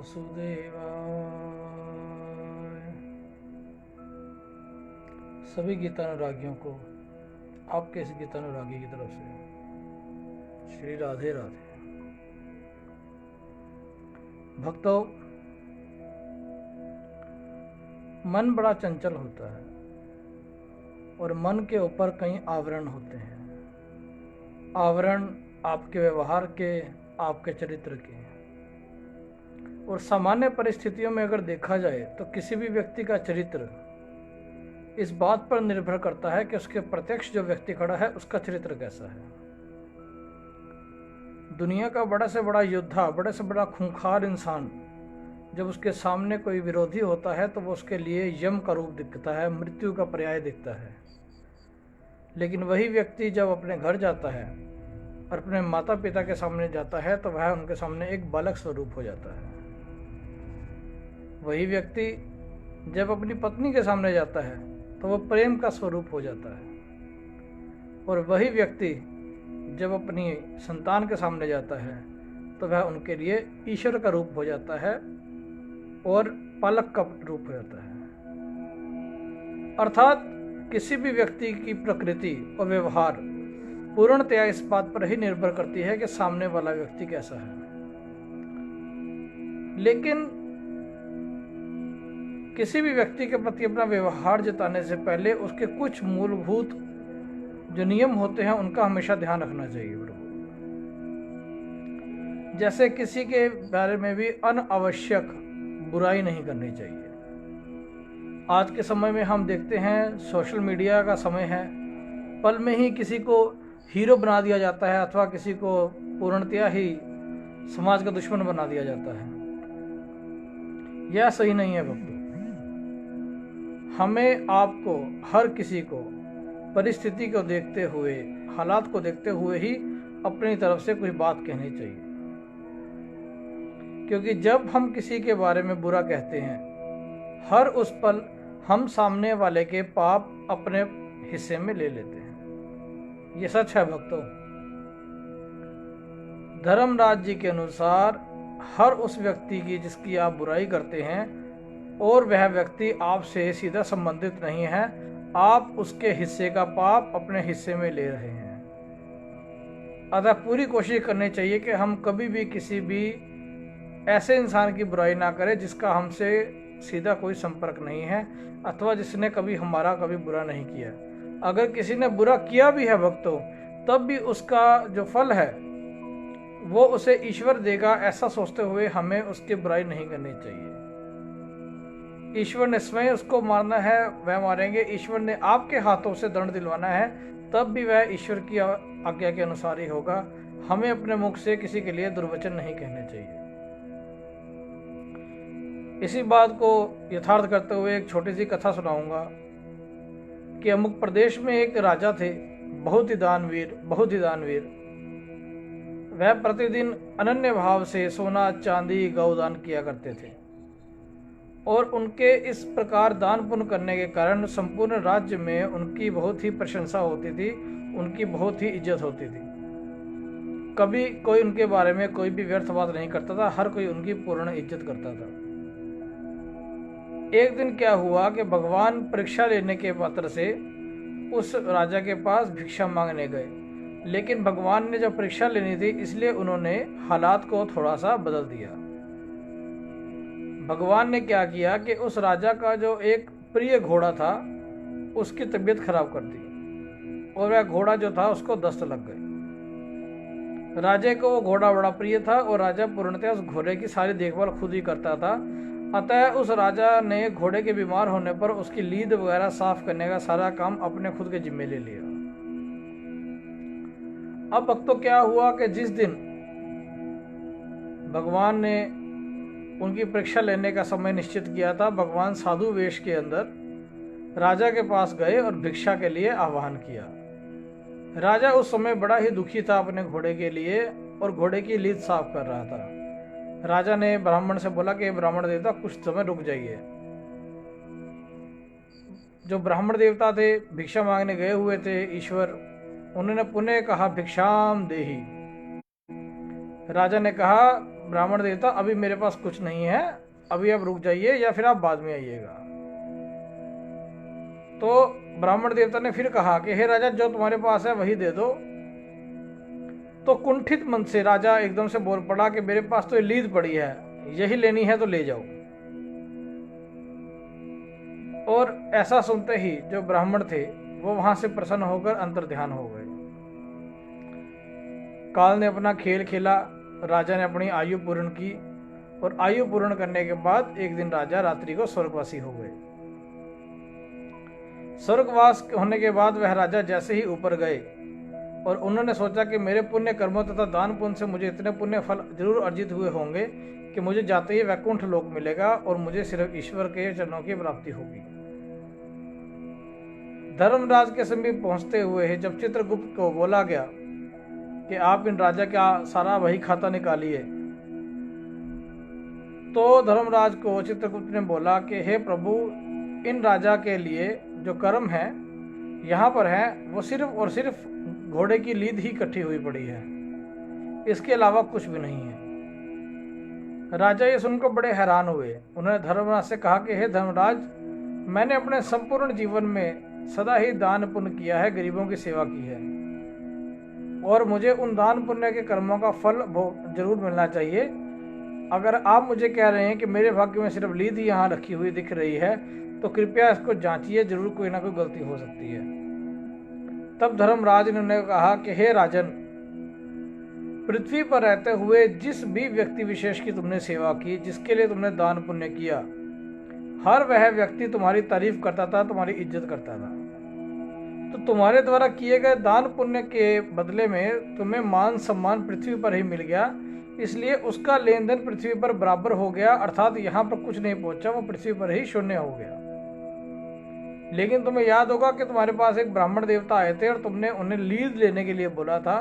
वासुदेवाय। सभी गीतानुरागियों को आपके इस गीतानुरागी की तरफ से श्री राधे राधे। भक्तों, मन बड़ा चंचल होता है और मन के ऊपर कई आवरण होते हैं। आवरण आपके व्यवहार के, आपके चरित्र के। और सामान्य परिस्थितियों में अगर देखा जाए तो किसी भी व्यक्ति का चरित्र इस बात पर निर्भर करता है कि उसके प्रत्यक्ष जो व्यक्ति खड़ा है उसका चरित्र कैसा है। दुनिया का बड़ा से बड़ा योद्धा, बड़े से बड़ा खूंखार इंसान, जब उसके सामने कोई विरोधी होता है तो वो उसके लिए यम का रूप दिखता है, मृत्यु का पर्याय दिखता है। लेकिन वही व्यक्ति जब अपने घर जाता है और अपने माता पिता के सामने जाता है तो वह उनके सामने एक बालक स्वरूप हो जाता है। वही व्यक्ति जब अपनी पत्नी के सामने जाता है तो वह प्रेम का स्वरूप हो जाता है। और वही व्यक्ति जब अपनी संतान के सामने जाता है तो वह उनके लिए ईश्वर का रूप हो जाता है और पालक का रूप हो जाता है। अर्थात किसी भी व्यक्ति की प्रकृति और व्यवहार पूर्णतया इस बात पर ही निर्भर करती है कि सामने वाला व्यक्ति कैसा है। लेकिन किसी भी व्यक्ति के प्रति अपना व्यवहार जताने से पहले उसके कुछ मूलभूत जो नियम होते हैं उनका हमेशा ध्यान रखना चाहिए। जैसे किसी के बारे में भी अनावश्यक बुराई नहीं करनी चाहिए। आज के समय में हम देखते हैं सोशल मीडिया का समय है, पल में ही किसी को हीरो बना दिया जाता है अथवा किसी को पूर्णतया ही समाज का दुश्मन बना दिया जाता है। यह सही नहीं है भक्तों। हमें आपको हर किसी को परिस्थिति को देखते हुए, हालात को देखते हुए ही अपनी तरफ से कोई बात कहनी चाहिए। क्योंकि जब हम किसी के बारे में बुरा कहते हैं, हर उस पल हम सामने वाले के पाप अपने हिस्से में ले लेते हैं। ये सच है भक्तों। धर्मराज जी के अनुसार हर उस व्यक्ति की जिसकी आप बुराई करते हैं और वह व्यक्ति आपसे सीधा संबंधित नहीं है, आप उसके हिस्से का पाप अपने हिस्से में ले रहे हैं। अतः पूरी कोशिश करनी चाहिए कि हम कभी भी किसी भी ऐसे इंसान की बुराई ना करें जिसका हमसे सीधा कोई संपर्क नहीं है अथवा जिसने कभी हमारा कभी बुरा नहीं किया। अगर किसी ने बुरा किया भी है भक्तों, तब भी उसका जो फल है वो उसे ईश्वर देगा, ऐसा सोचते हुए हमें उसकी बुराई नहीं करनी चाहिए। ईश्वर ने स्वयं उसको मारना है, वह मारेंगे। ईश्वर ने आपके हाथों से दंड दिलवाना है, तब भी वह ईश्वर की आज्ञा के अनुसार ही होगा। हमें अपने मुख से किसी के लिए दुर्वचन नहीं कहने चाहिए। इसी बात को यथार्थ करते हुए एक छोटी सी कथा सुनाऊंगा कि अमुक प्रदेश में एक राजा थे, बहुत ही दानवीर। वह प्रतिदिन अनन्य भाव से सोना, चांदी, गौदान किया करते थे और उनके इस प्रकार दान पुण्य करने के कारण संपूर्ण राज्य में उनकी बहुत ही प्रशंसा होती थी, उनकी बहुत ही इज्जत होती थी। कभी कोई उनके बारे में कोई भी व्यर्थ बात नहीं करता था, हर कोई उनकी पूर्ण इज्जत करता था। एक दिन क्या हुआ कि भगवान परीक्षा लेने के पात्र से उस राजा के पास भिक्षा मांगने गए। लेकिन भगवान ने जब परीक्षा लेनी थी इसलिए उन्होंने हालात को थोड़ा सा बदल दिया। भगवान ने क्या किया कि उस राजा का जो एक प्रिय घोड़ा था उसकी तबीयत खराब कर दी और वह घोड़ा जो था उसको दस्त लग गई। राजे को वो घोड़ा बड़ा प्रिय था और राजा पूर्णतः उस घोड़े की सारी देखभाल खुद ही करता था। अतः उस राजा ने घोड़े के बीमार होने पर उसकी लीद वगैरह साफ करने का सारा काम अपने खुद के जिम्मे ले लिया। अब भक्तों क्या हुआ कि जिस दिन भगवान ने उनकी परीक्षा लेने का समय निश्चित किया था, भगवान साधु वेश के अंदर राजा के पास गए और भिक्षा के लिए आह्वान किया। राजा उस समय बड़ा ही दुखी था अपने घोड़े के लिए और घोड़े की लीद साफ कर रहा था। राजा ने ब्राह्मण से बोला कि ब्राह्मण देवता कुछ समय रुक जाइए। जो ब्राह्मण देवता थे, भिक्षा मांगने गए हुए थे ईश्वर, उन्होंने पुनः कहा भिक्षाम देहि। राजा ने कहा ब्राह्मण देवता अभी मेरे पास कुछ नहीं है, अभी आप रुक जाइए या फिर आप बाद में आइएगा। तो ब्राह्मण देवता ने फिर कहा कि हे राजा, जो तुम्हारे पास है वही दे दो। तो कुंठित मन से राजा एकदम से बोल पड़ा कि मेरे पास तो ये लीद पड़ी है, यही लेनी है तो ले जाओ। और ऐसा सुनते ही जो ब्राह्मण थे वो वहां से प्रसन्न होकर अंतर ध्यान हो गए। काल ने अपना खेल खेला, राजा ने अपनी आयु पूर्ण की और आयु पूर्ण करने के बाद एक दिन राजा रात्रि को स्वर्गवासी हो गए। स्वर्गवास होने के बाद वह राजा जैसे ही ऊपर गए और उन्होंने सोचा कि मेरे पुण्य कर्मों तथा दान पुण्य से मुझे इतने पुण्य फल जरूर अर्जित हुए होंगे कि मुझे जाते ही वैकुंठ लोक मिलेगा और मुझे सिर्फ ईश्वर के चरणों की प्राप्ति होगी। धर्मराज के समीप पहुंचते हुए जब चित्रगुप्त को बोला गया कि आप इन राजा का सारा वही खाता निकालिए, तो धर्मराज को चित्रगुप्त ने बोला कि हे प्रभु, इन राजा के लिए जो कर्म है यहाँ पर है वो सिर्फ और सिर्फ घोड़े की लीद ही इकट्ठी हुई पड़ी है, इसके अलावा कुछ भी नहीं है। राजा ये सुनकर बड़े हैरान हुए। उन्होंने धर्मराज से कहा कि हे धर्मराज, मैंने अपने संपूर्ण जीवन में सदा ही दान पुण्य किया है, गरीबों की सेवा की है और मुझे उन दान पुण्य के कर्मों का फल जरूर मिलना चाहिए। अगर आप मुझे कह रहे हैं कि मेरे भाग्य में सिर्फ लीद ही यहाँ रखी हुई दिख रही है तो कृपया इसको जांचिए, जरूर कोई ना कोई गलती हो सकती है। तब धर्मराज ने उन्हें कहा कि हे राजन, पृथ्वी पर रहते हुए जिस भी व्यक्ति विशेष की तुमने सेवा की, जिसके लिए तुमने दान पुण्य किया, हर वह व्यक्ति तुम्हारी तारीफ करता था, तुम्हारी इज्जत करता था। तो तुम्हारे द्वारा किए गए दान पुण्य के बदले में तुम्हें मान सम्मान पृथ्वी पर ही मिल गया, इसलिए उसका लेन देन पृथ्वी पर बराबर हो गया, अर्थात यहाँ पर कुछ नहीं पहुंचा, वो पृथ्वी पर ही शून्य हो गया। लेकिन तुम्हें याद होगा कि तुम्हारे पास एक ब्राह्मण देवता आए थे और तुमने उन्हें लीद लेने के लिए बोला था,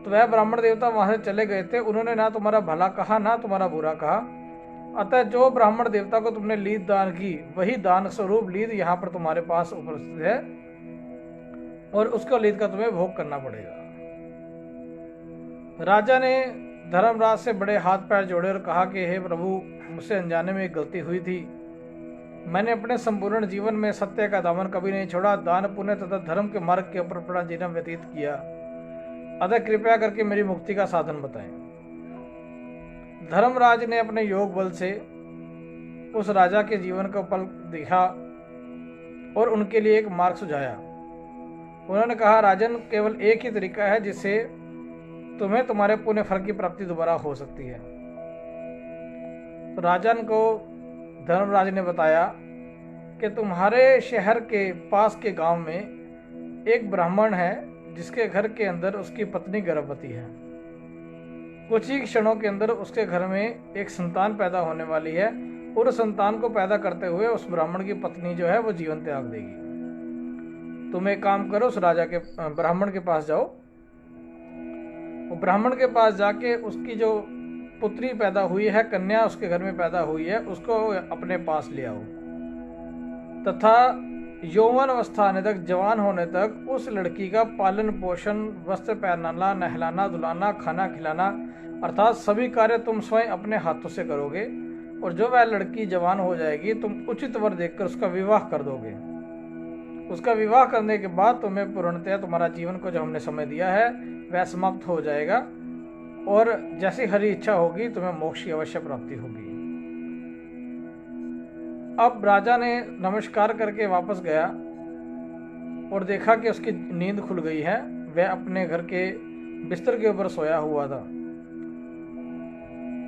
तो वह ब्राह्मण देवता वहां से चले गए थे। उन्होंने ना तुम्हारा भला कहा ना तुम्हारा बुरा कहा। अतः जो ब्राह्मण देवता को तुमने लीद दान की, वही दान स्वरूप लीद यहाँ पर तुम्हारे पास उपस्थित है और उसका लीद का तुम्हें भोग करना पड़ेगा। राजा ने धर्मराज से बड़े हाथ पैर जोड़े और कहा कि हे प्रभु, मुझसे अनजाने में एक गलती हुई थी। मैंने अपने संपूर्ण जीवन में सत्य का दामन कभी नहीं छोड़ा, दान पुण्य तथा धर्म के मार्ग के ऊपर अपना जीवन व्यतीत किया। अतः कृपया करके मेरी मुक्ति का साधन बताएं। धर्मराज ने अपने योग बल से उस राजा के जीवन का पल देखा और उनके लिए एक मार्ग सुझाया। उन्होंने कहा, राजन, केवल एक ही तरीका है जिससे तुम्हें तुम्हारे पुण्य फल की प्राप्ति दोबारा हो सकती है। तो राजन को धर्मराज ने बताया कि तुम्हारे शहर के पास के गांव में एक ब्राह्मण है जिसके घर के अंदर उसकी पत्नी गर्भवती है। कुछ ही क्षणों के अंदर उसके घर में एक संतान पैदा होने वाली है और उस संतान को पैदा करते हुए उस ब्राह्मण की पत्नी जो है वो जीवन त्याग देगी। तुम एक काम करो, उस राजा के ब्राह्मण के पास जाओ, वो ब्राह्मण के पास जाके उसकी जो पुत्री पैदा हुई है, कन्या उसके घर में पैदा हुई है, उसको अपने पास ले आओ तथा यौवन अवस्था आने तक, जवान होने तक उस लड़की का पालन पोषण, वस्त्र पहनाना, नहलाना धुलाना, खाना खिलाना, अर्थात सभी कार्य तुम स्वयं अपने हाथों से करोगे और जो वह लड़की जवान हो जाएगी तुम उचित वर देखकर उसका विवाह कर दोगे। उसका विवाह करने के बाद तुम्हें पूर्णतया तुम्हारा जीवन को जो हमने समय दिया है वह समाप्त हो जाएगा और जैसी हरी इच्छा होगी तुम्हें मोक्ष की अवश्य प्राप्ति होगी। अब राजा ने नमस्कार करके वापस गया और देखा कि उसकी नींद खुल गई है। वह अपने घर के बिस्तर के ऊपर सोया हुआ था।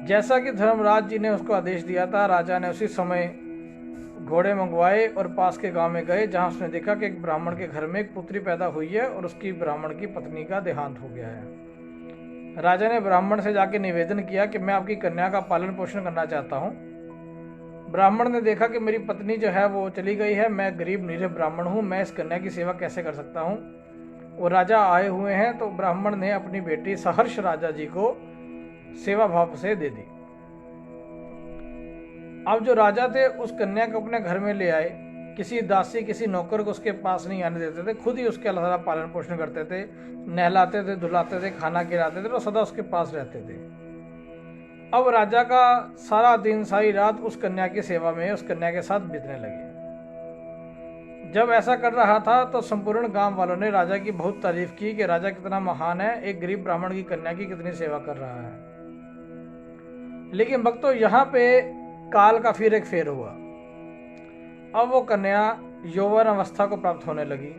जैसा कि धर्मराज जी ने उसको आदेश दिया था, राजा ने उसी समय घोड़े मंगवाए और पास के गांव में गए, जहां उसने देखा कि एक ब्राह्मण के घर में एक पुत्री पैदा हुई है और उसकी ब्राह्मण की पत्नी का देहांत हो गया है। राजा ने ब्राह्मण से जाके निवेदन किया कि मैं आपकी कन्या का पालन पोषण करना चाहता हूँ। ब्राह्मण ने देखा कि मेरी पत्नी जो है वो चली गई है, मैं गरीब निरीह ब्राह्मण हूँ, मैं इस कन्या की सेवा कैसे कर सकता हूँ। और राजा आए हुए हैं, तो ब्राह्मण ने अपनी बेटी सहर्ष राजा जी को सेवा भाव से दे दी। अब जो राजा थे उस कन्या को अपने घर में ले आए, किसी दासी किसी नौकर को उसके पास नहीं आने देते थे, खुद ही उसके सारा पालन पोषण करते थे, नहलाते थे, धुलाते थे, खाना खिलाते थे और सदा उसके पास रहते थे। अब राजा का सारा दिन सारी रात उस कन्या की सेवा में उस कन्या के साथ बीतने लगे। जब ऐसा कर रहा था तो संपूर्ण गांव वालों ने राजा की बहुत तारीफ की कि राजा कितना महान है, एक गरीब ब्राह्मण की कन्या की कितनी सेवा कर रहा है। लेकिन भक्तों, यहाँ पे काल का फिर एक फेर हुआ। अब वो कन्या यौवन अवस्था को प्राप्त होने लगी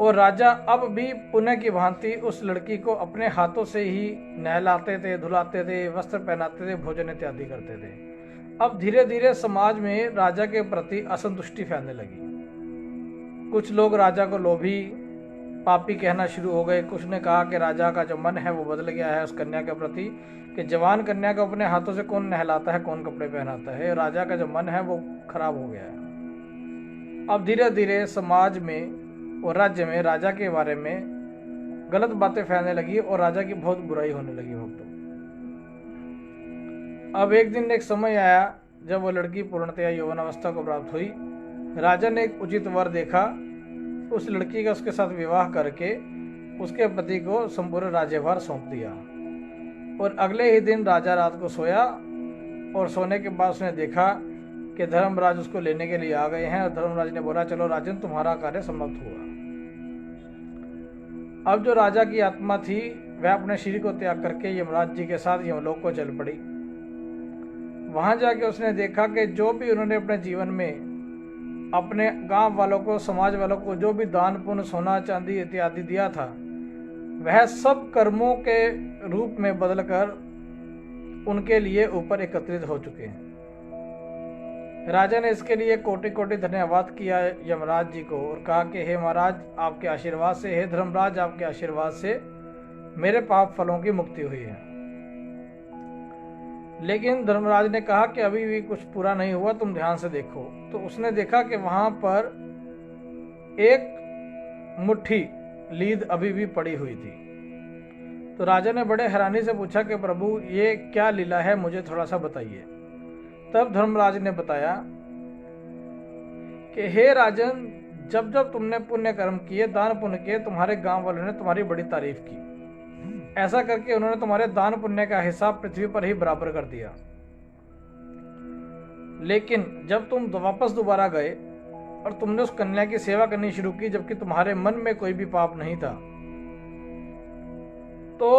और राजा अब भी पुण्य की भांति उस लड़की को अपने हाथों से ही नहलाते थे, धुलाते थे, वस्त्र पहनाते थे, भोजन इत्यादि करते थे। अब धीरे धीरे समाज में राजा के प्रति असंतुष्टि फैलने लगी। कुछ लोग राजा को लोभी, पापी कहना शुरू हो गए। कुछ ने कहा कि राजा का जो मन है वो बदल गया है उस कन्या के प्रति, कि जवान कन्या को अपने हाथों से कौन नहलाता है, कौन कपड़े पहनाता है। राजा का जो मन है वो खराब हो गया है। अब धीरे धीरे समाज में और राज्य में राजा के बारे में गलत बातें फैलने लगी और राजा की बहुत बुराई होने लगी भक्तों। अब एक दिन एक समय आया जब वो लड़की पूर्णतया यौवन अवस्था को प्राप्त हुई। राजा ने एक उचित वर देखा, उस लड़की का उसके साथ विवाह करके उसके पति को संपूर्ण राज्यभार सौंप दिया। और अगले ही दिन राजा रात को सोया और सोने के बाद उसने देखा कि धर्मराज उसको लेने के लिए आ गए हैं। और धर्मराज ने बोला, चलो राजन, तुम्हारा कार्य समाप्त हुआ। अब जो राजा की आत्मा थी वह अपने शरीर को त्याग करके यमराज जी के साथ यमलोक को चल पड़ी। वहां जाके उसने देखा कि जो भी उन्होंने अपने जीवन में अपने गांव वालों को, समाज वालों को जो भी दान पुण्य, सोना चांदी इत्यादि दिया था, वह सब कर्मों के रूप में बदलकर उनके लिए ऊपर एकत्रित हो चुके हैं। राजा ने इसके लिए कोटि कोटि धन्यवाद किया यमराज जी को और कहा कि हे महाराज, आपके आशीर्वाद से, हे धर्मराज, आपके आशीर्वाद से मेरे पाप फलों की मुक्ति हुई है। लेकिन धर्मराज ने कहा कि अभी भी कुछ पूरा नहीं हुआ, तुम ध्यान से देखो। तो उसने देखा कि वहां पर एक मुट्ठी लीद अभी भी पड़ी हुई थी। तो राजा ने बड़े हैरानी से पूछा कि प्रभु, ये क्या लीला है, मुझे थोड़ा सा बताइए। तब धर्मराज ने बताया कि हे राजन, जब जब तुमने पुण्य कर्म किए, दान पुण्य किए, तुम्हारे गांव वालों ने तुम्हारी बड़ी तारीफ की। ऐसा करके उन्होंने तुम्हारे दान पुण्य का हिसाब पृथ्वी पर ही बराबर कर दिया। लेकिन जब तुम वापस दोबारा गए और तुमने उस कन्या की सेवा करनी शुरू की, जबकि तुम्हारे मन में कोई भी पाप नहीं था, तो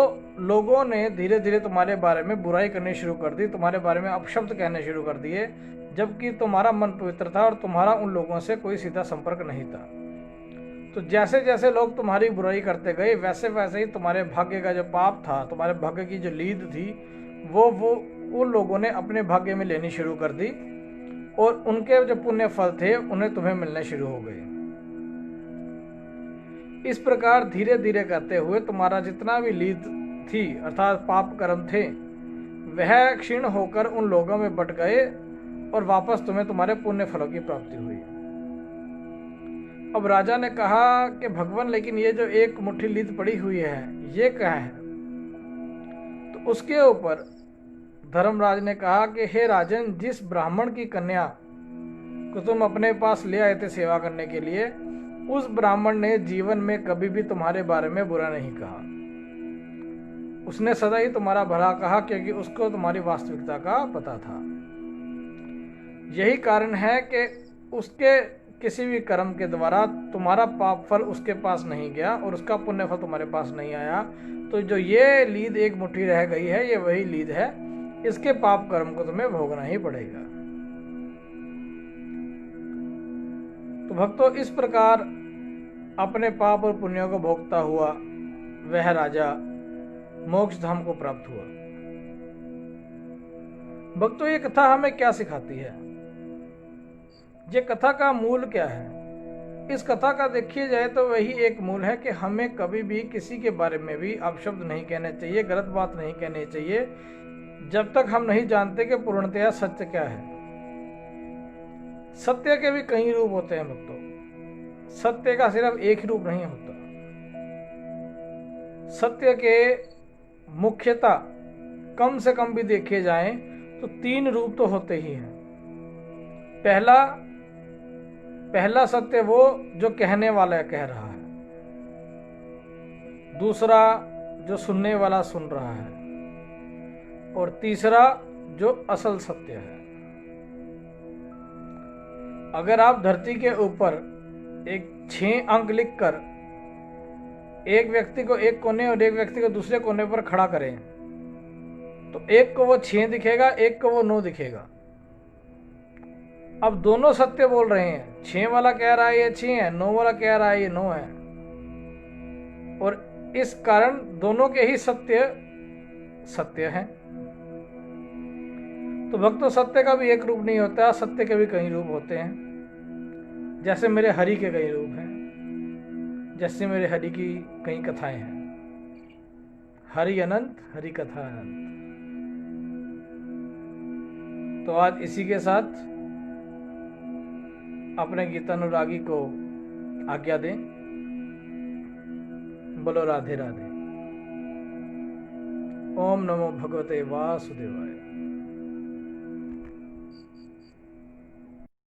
लोगों ने धीरे धीरे तुम्हारे बारे में बुराई करनी शुरू कर दी, तुम्हारे बारे में अपशब्द कहने शुरू कर दिए, जबकि तुम्हारा मन पवित्र था और तुम्हारा उन लोगों से कोई सीधा संपर्क नहीं था। तो जैसे जैसे लोग तुम्हारी बुराई करते गए, वैसे वैसे ही तुम्हारे भाग्य का जो पाप था, तुम्हारे भाग्य की जो लीद थी, वो उन लोगों ने अपने भाग्य में लेनी शुरू कर दी और उनके जो पुण्य फल थे उन्हें तुम्हें मिलने शुरू हो गए। इस प्रकार धीरे धीरे करते हुए तुम्हारा जितना भी लीद थी, अर्थात पाप कर्म थे, वह क्षीण होकर उन लोगों में बट गए और वापस तुम्हें तुम्हारे पुण्य फलों की प्राप्ति हुई। अब राजा ने कहा कि भगवान, लेकिन ये जो एक मुट्ठी लीद पड़ी हुई है, ये क्या है? तो उसके ऊपर धर्मराज ने कहा कि हे राजन, जिस ब्राह्मण की कन्या को तुम अपने पास ले आए थे सेवा करने के लिए, उस ब्राह्मण ने जीवन में कभी भी तुम्हारे बारे में बुरा नहीं कहा। उसने सदा ही तुम्हारा भला कहा, क्योंकि उसको तुम्हारी वास्तविकता का पता था। यही कारण है कि उसके किसी भी कर्म के द्वारा तुम्हारा पाप फल उसके पास नहीं गया और उसका पुण्य फल तुम्हारे पास नहीं आया। तो जो ये लीद एक मुट्ठी रह गई है, ये वही लीद है, इसके पाप कर्म को तुम्हें भोगना ही पड़ेगा। तो भक्तों, इस प्रकार अपने पाप और पुण्यों को भोगता हुआ वह राजा मोक्ष धाम को प्राप्त हुआ। भक्तों, ये कथा हमें क्या सिखाती है? ये कथा का मूल क्या है? इस कथा का देखिए जाए तो वही एक मूल है कि हमें कभी भी किसी के बारे में भी अपशब्द नहीं कहने चाहिए, गलत बात नहीं कहनी चाहिए, जब तक हम नहीं जानते कि पूर्णतया सत्य क्या है। सत्य के भी कई रूप होते हैं भक्तों, सत्य का सिर्फ एक ही रूप नहीं होता। सत्य के मुख्यतः कम से कम भी देखे जाएं तो 3 रूप तो होते ही हैं। पहला सत्य वो जो कहने वाला कह रहा है, दूसरा जो सुनने वाला सुन रहा है, और तीसरा जो असल सत्य है। अगर आप धरती के ऊपर एक 6 अंक लिखकर एक व्यक्ति को एक कोने और एक व्यक्ति को दूसरे कोने पर खड़ा करें तो एक को वो 6 दिखेगा, एक को वो 9 दिखेगा। अब दोनों सत्य बोल रहे हैं, 6 वाला कह रहा है ये 6 है, 9 वाला कह रहा है ये 9 है, और इस कारण दोनों के ही सत्य सत्य हैं। तो भक्तों, सत्य का भी एक रूप नहीं होता, सत्य के भी कई रूप होते हैं। जैसे मेरे हरि के कई रूप हैं, जैसे मेरे हरि की कई कथाएं हैं। हरि अनंत, हरि कथा अनंत। तो आज इसी के साथ अपने गीतानुरागी को आज्ञा दें। बोलो राधे राधे। ओम नमो भगवते वासुदेवाय।